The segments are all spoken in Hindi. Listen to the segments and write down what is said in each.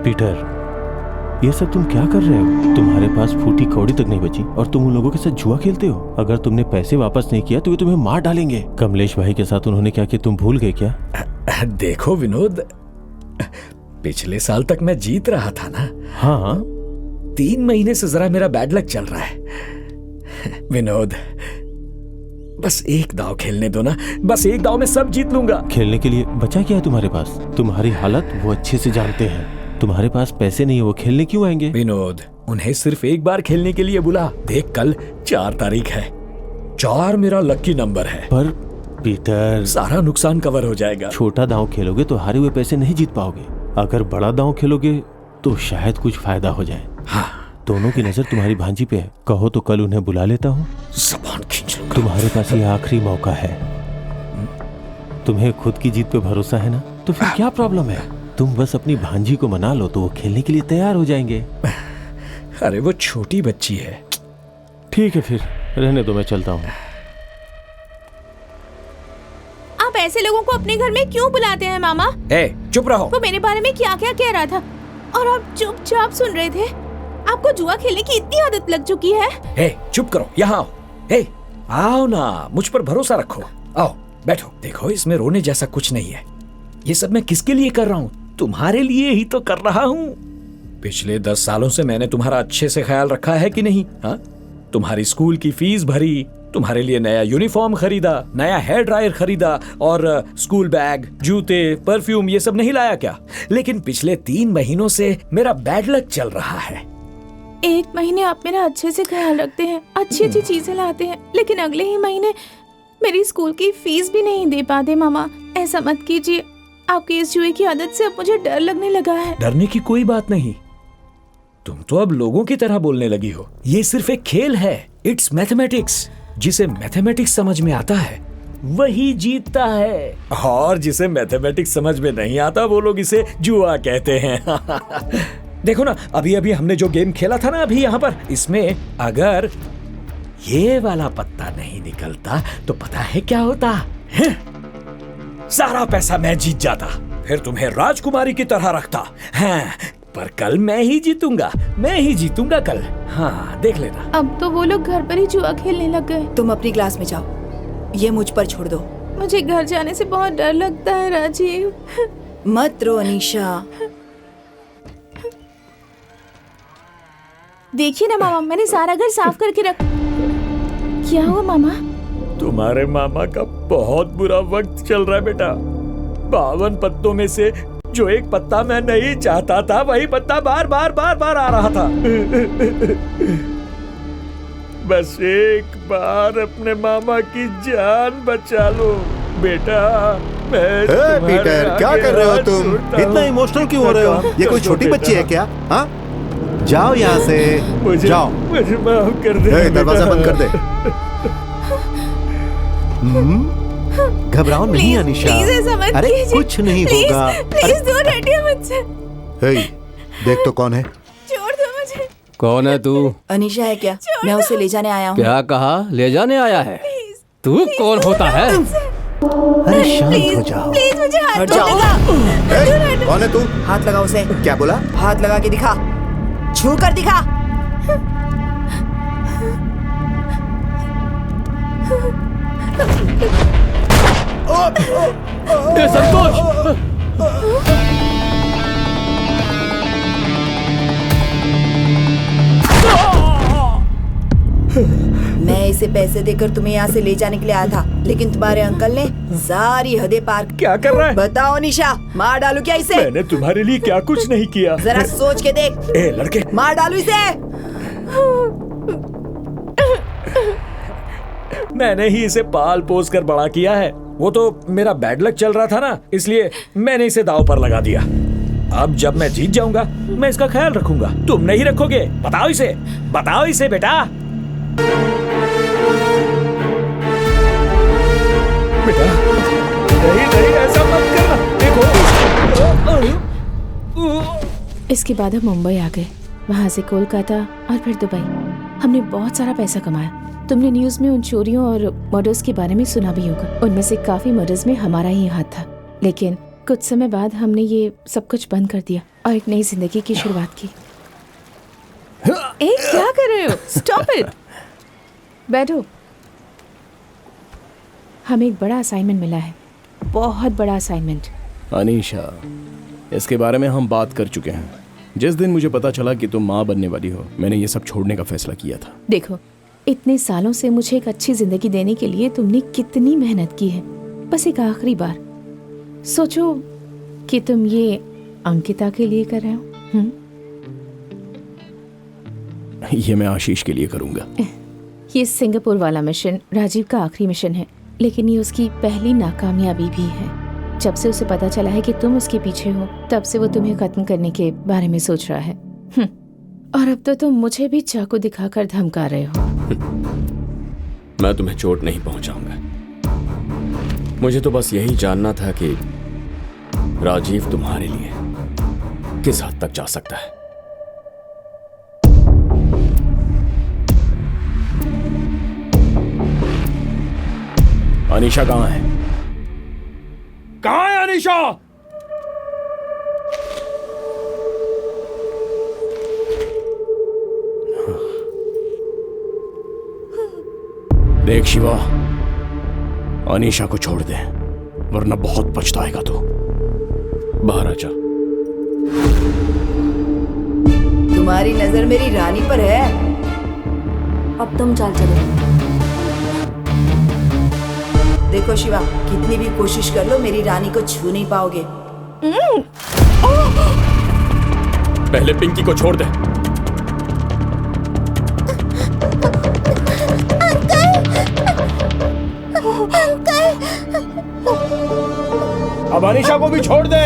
पीटर, ये सब तुम क्या कर रहे हो? तुम्हारे पास फूटी कौड़ी तक नहीं बची और तुम उन लोगों के साथ जुआ खेलते हो। अगर तुमने पैसे वापस नहीं किया तो वे तुम्हें मार डालेंगे। कमलेश भाई के साथ उन्होंने क्या किया तुम भूल गए क्या? देखो विनोद, पिछले साल तक मैं जीत रहा था ना। हाँ, 3 महीने से जरा मेरा बैड लक चल रहा है। विनोद, बस एक दाव खेलने दो ना, बस एक दाव में सब जीत लूंगा। खेलने के लिए बचा क्या है तुम्हारे पास? तुम्हारी हालत वो अच्छे से जानते हैं। तुम्हारे पास पैसे नहीं है, वो खेलने क्यों आएंगे? विनोद, उन्हें सिर्फ एक बार खेलने के लिए बुला। देख, कल 4 तारीख है। 4 मेरा लकी नंबर है। पर पीटर, सारा नुकसान कवर हो जाएगा। छोटा दांव खेलोगे तो हारे हुए पैसे नहीं जीत पाओगे। अगर बड़ा दांव खेलोगे तो शायद कुछ फायदा हो जाए। हाँ, दोनों की नजर तुम्हारी भांजी पे है। कहो तो कल उन्हें बुला लेता हूँ। ज़बान खींच लूंगा। तुम्हारे पास ये आखिरी मौका है। तुम्हें खुद की जीत पे भरोसा है ना, तो फिर क्या प्रॉब्लम है? तुम बस अपनी भांजी को मना लो तो वो खेलने के लिए तैयार हो जाएंगे। अरे वो छोटी बच्ची है। ठीक है, फिर रहने दो, मैं चलता हूँ। आप ऐसे लोगों को अपने घर में क्यों बुलाते हैं मामा? चुप रहो। वो मेरे बारे में क्या क्या कह रहा था और आप चुपचाप सुन रहे थे। आपको जुआ खेलने की इतनी आदत लग चुकी है। चुप करो, यहाँ आओ। आओ ना, मुझ पर भरोसा रखो। आओ बैठो। देखो, इसमें रोने जैसा कुछ नहीं है। ये सब मैं किसके लिए कर रहा हूँ? तुम्हारे लिए ही तो कर रहा हूँ। पिछले 10 सालों से मैंने तुम्हारा अच्छे से ख्याल रखा है कि नहीं? हाँ, तुम्हारी स्कूल की फीस भरी, तुम्हारे लिए नया यूनिफॉर्म खरीदा, नया हेयर ड्रायर खरीदा और स्कूल बैग, जूते, परफ्यूम ये सब नहीं लाया क्या? लेकिन पिछले 3 महीनों से मेरा बैड लक चल रहा है। 1 महीने आप मेरा अच्छे से ख्याल रखते हैं, अच्छी अच्छी चीजें लाते हैं, लेकिन अगले ही महीने मेरी स्कूल की फीस भी नहीं दे पाते। मामा, ऐसा मत कीजिए। आपकी इस जुए की आदत से अब मुझे डर लगने लगा है। डरने की कोई बात नहीं। तुम तो अब लोगों की तरह बोलने लगी हो। ये सिर्फ एक खेल है। It's mathematics. जिसे मैथमेटिक्स समझ में आता है वही जीतता है, और जिसे मैथमेटिक्स समझ में नहीं आता वो लोग इसे जुआ कहते हैं। देखो ना, अभी अभी हमने जो गेम खेला था ना अभी यहाँ पर, इसमें अगर ये वाला पत्ता नहीं निकलता तो पता है क्या होता है? सारा पैसा मैं जीत जाता, फिर तुम्हें राजकुमारी की तरह रखता। हाँ, पर कल मैं ही जीतूंगा, मैं ही जीतूंगा कल। हाँ, देख लेना। अब तो वो लोग घर पर ही जुआ खेलने लग गए। तुम अपनी क्लास में जाओ, ये मुझ पर छोड़ दो। मुझे घर जाने से बहुत डर लगता है राजीव। मत रो अनीशा। देखिए ना मामा, मैंने सारा घर साफ करके रख। क्या हुआ मामा? तुम्हारे मामा का बहुत बुरा वक्त चल रहा है बेटा। 52 पत्तों में से जो एक पत्ता मैं नहीं चाहता था, वही पत्ता बार बार बार बार आ रहा था। बस एक बार अपने मामा की जान बचा लो बेटा। पीटर, क्या कर रहे हो तुम? इतना इमोशनल क्यों हो रहे हो? ये कोई छोटी बच्ची है क्या? हाँ, जाओ यहाँ से, जाओ। मुझे माफ कर दे। दरवाजा बंद कर दे। घबराओ नहीं अनीशा। अरे कुछ नहीं होगा। प्लीज दूर हटिए मुझसे। देख तो कौन है? छोड़ दो मुझे। कौन है तू? अनीशा है क्या? मैं उसे ले जाने आया हूँ। क्या कहा? ले जाने आया है? तू कौन होता है? अरे शांत हो जाओ। प्लीज मुझे हाथ हट जाओ। कौन है तू? हाथ लगा उसे। क्या बोला? हाथ लगा के दिखा, छू कर दिखा। संतोष! मैं इसे पैसे देकर तुम्हें यहाँ से ले जाने के लिए आया था, लेकिन तुम्हारे अंकल ने सारी हदें पार। क्या कर रहा है? बताओ निशा, मार डालू क्या इसे? मैंने तुम्हारे लिए क्या कुछ नहीं किया। जरा सोच के देख। लड़के, मार डालू इसे। मैंने ही इसे पाल पोस कर बड़ा किया है। वो तो मेरा बैड लक चल रहा था ना, इसलिए मैंने इसे दांव पर लगा दिया। अब जब मैं जीत जाऊंगा मैं इसका ख्याल रखूंगा। तुम नहीं रखोगे? बताओ इसे बेटा। बेटा, नहीं ऐसा मत करना। देखो। इसके बाद हम मुंबई आ गए, वहाँ से कोलकाता और फिर दुबई। हमने बहुत सारा पैसा कमाया। तुमने न्यूज़ में उन चोरियों और मर्डर्स के बारे में सुना भी होगा। उनमें से काफी मर्डर्स में हमारा ही हाथ था, लेकिन कुछ समय बाद हमने ये सब कुछ बंद कर दिया और एक नई जिंदगी की शुरुआत की। ए, क्या कर रहे हो? Stop it. बैठो। हमें एक बड़ा असाइनमेंट मिला है, बहुत बड़ा असाइनमेंट। अनीशा, इसके बारे में हम बात कर चुके हैं। जिस दिन मुझे पता चला कि तुम माँ बनने वाली हो, मैंने ये सब छोड़ने का फैसला किया था। देखो, इतने सालों से मुझे एक अच्छी जिंदगी देने के लिए तुमने कितनी मेहनत की है। बस एक आखिरी बार सोचो कि तुम ये अंकिता के लिए कर रहे हो। ये मैं आशीष के लिए करूंगा। ये सिंगापुर वाला मिशन राजीव का आखिरी मिशन है, लेकिन ये उसकी पहली नाकामयाबी भी है। जब से उसे पता चला है कि तुम उसके पीछे हो, तब से वो तुम्हें खत्म करने के बारे में सोच रहा है। और अब तो तुम मुझे भी चाकू दिखाकर धमका रहे हो। मैं तुम्हें चोट नहीं पहुंचाऊंगा। मुझे तो बस यही जानना था कि राजीव तुम्हारे लिए किस हद तक जा सकता है। अनीशा कहाँ है? कहाँ है अनीशा? देख शिवा, अनीशा को छोड़ दे, वरना बहुत पछताएगा तू। बाहर आ जा। तुम्हारी नजर मेरी रानी पर है। अब तुम चाल चलो। देखो शिवा, कितनी भी कोशिश कर लो, मेरी रानी को छू नहीं पाओगे। पहले पिंकी को छोड़ दे। अब अनीशा को भी छोड़ दे।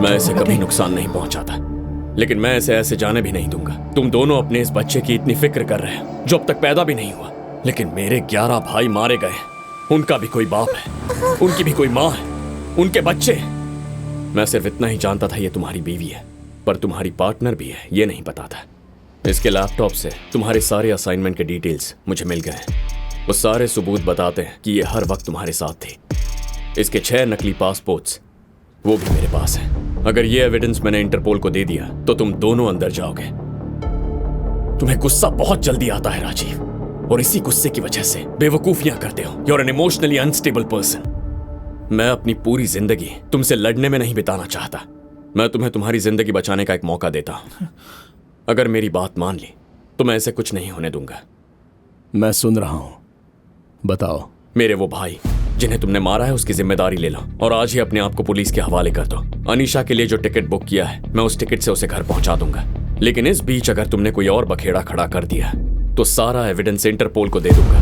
मैं इसे कभी नुकसान नहीं पहुंचाता, लेकिन मैं इसे ऐसे जाने भी नहीं दूंगा। तुम दोनों अपने इस बच्चे की इतनी फिक्र कर रहे हो जो अब तक पैदा भी नहीं हुआ, लेकिन मेरे 11 भाई मारे गए। उनका भी कोई बाप है, उनकी भी कोई माँ है, उनके बच्चे। मैं सिर्फ इतना ही जानता था ये तुम्हारी बीवी है, पर तुम्हारी पार्टनर भी है ये नहीं पता था। इसके लैपटॉप से तुम्हारे सारे असाइनमेंट के डिटेल्स मुझे मिल गए। वो सारे सबूत बताते हैं कि ये हर वक्त तुम्हारे साथ थी। इसके 6 नकली पासपोर्ट्स वो भी मेरे पास है। अगर ये एविडेंस मैंने इंटरपोल को दे दिया तो तुम दोनों अंदर जाओगे। तुम्हें गुस्सा बहुत जल्दी आता है राजीव, और इसी गुस्से की वजह से बेवकूफियां करते हो। You are an emotionally unstable person. मैं अपनी पूरी जिंदगी तुमसे लड़ने में नहीं बिताना चाहता। मैं तुम्हें तुम्हारी जिंदगी बचाने का एक मौका देता हूं। अगर मेरी बात मान ली तो मैं ऐसे कुछ नहीं होने दूंगा। मैं सुन रहा हूं, बताओ। मेरे वो भाई जिन्हें तुमने मारा है उसकी जिम्मेदारी ले लो, और आज ही अपने आप को पुलिस के हवाले कर दो। अनीशा के लिए जो टिकट बुक किया है, मैं उस टिकट से उसे घर पहुंचा दूंगा। लेकिन इस बीच अगर तुमने कोई और बखेड़ा खड़ा कर दिया तो सारा एविडेंस इंटरपोल को दे दूंगा।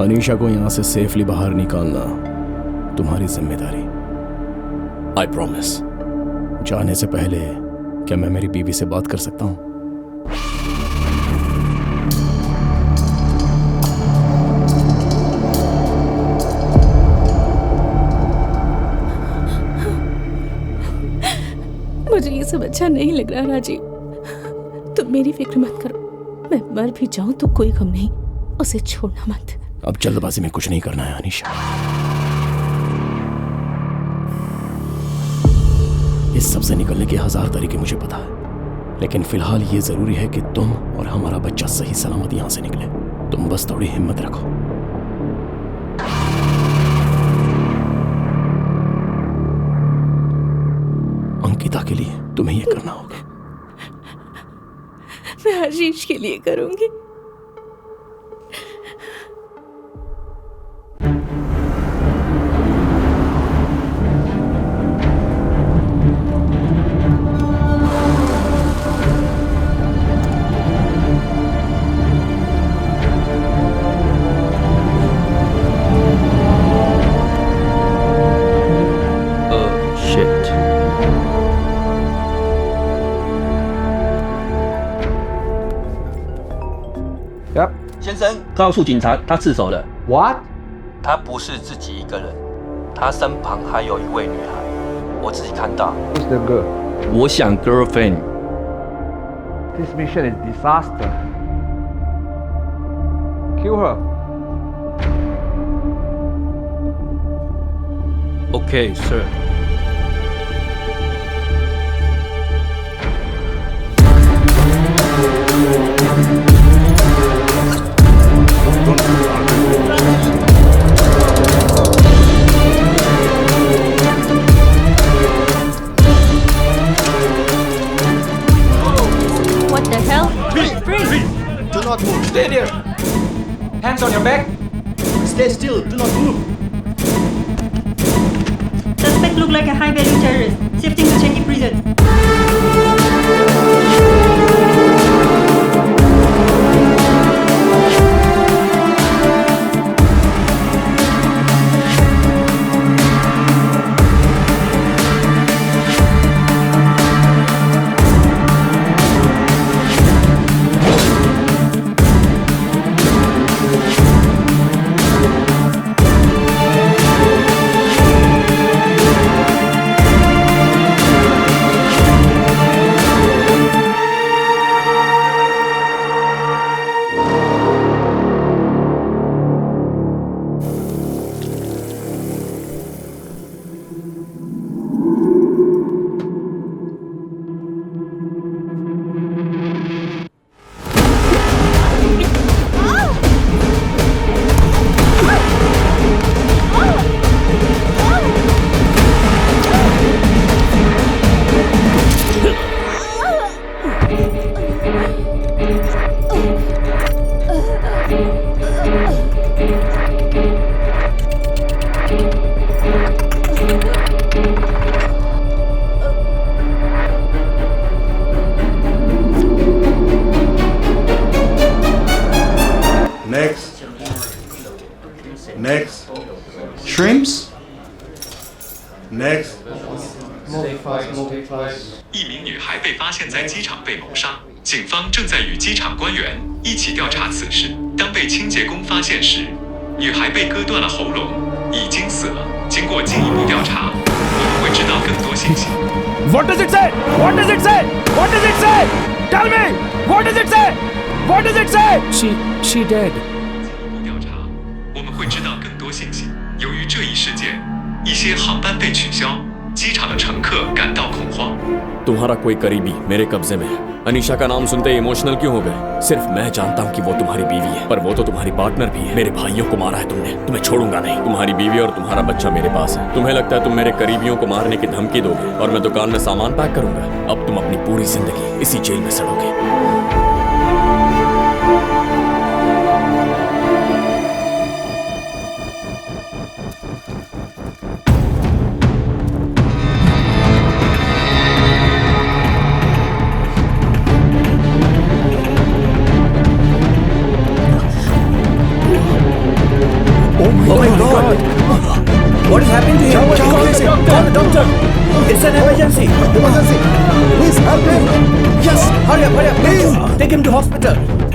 अनीशा को यहां से सेफली बाहर निकालना तुम्हारी जिम्मेदारी। I promise. जाने से पहले क्या मैं मेरी बीवी से बात कर सकता हूं? मुझे ये सब अच्छा नहीं लग रहा राजीव। तुम मेरी फिक्र मत करो। मैं मर भी जाऊं तो कोई गम नहीं। उसे छोड़ना मत। अब जल्दबाजी में कुछ नहीं करना है अनीशा। इस सब से निकलने के 1000 तरीके मुझे पता है, लेकिन फिलहाल ये जरूरी है कि तुम और हमारा बच्चा सही सलामत यहां से निकले। तुम बस थोड़ी हिम्मत रखो। अंकिता के लिए तुम्हें ये करना होगा। मैं आशीष के लिए करूंगी। Yep. 先生，告诉警察他自首了。What？他不是自己一个人，他身旁还有一位女孩，我自己看到。 Who's the girl? 我想 girlfriend。 This mission is disaster. kill her. Okay, sir. What the hell? Freeze! Do not move. Stay there. Hands on your back. Stay still. Do not move. Suspect look like a high-value terrorist. Shifting to Changi prison. Next. Next. Shrimps. Next. 一名女孩被发现在机场被谋杀，警方正在与机场官员一起调查此事。当被清洁工发现时，女孩被割断了喉咙，已经死了。经过进一步调查，我们会知道更多信息。 What does it say? What does it say? What does it say? Tell me! What does it say? What does it say? She dead. 进一步调查，我们会知道更多信息。由于这一事件，一些航班被取消，机场的乘客感到恐慌。 तुम्हारा कोई करीबी मेरे कब्जे में है। अनीशा का नाम सुनते ही इमोशनल क्यों हो गए? सिर्फ मैं जानता हूँ कि वो तुम्हारी बीवी है, पर वो तो तुम्हारी पार्टनर भी है। मेरे भाइयों को मारा है तुमने, तुम्हें छोड़ूंगा नहीं। तुम्हारी बीवी और तुम्हारा बच्चा मेरे पास है। तुम्हें लगता है तुम मेरे करीबियों को मारने की धमकी दोगे और मैं दुकान में सामान पैक करूंगा? अब तुम अपनी पूरी जिंदगी इसी जेल में सड़ोगे। Oh my God! What is happening to him? Call the doctor! It's an emergency! Emergency! Please help me! Yes! Hurry up, please! Take him to hospital!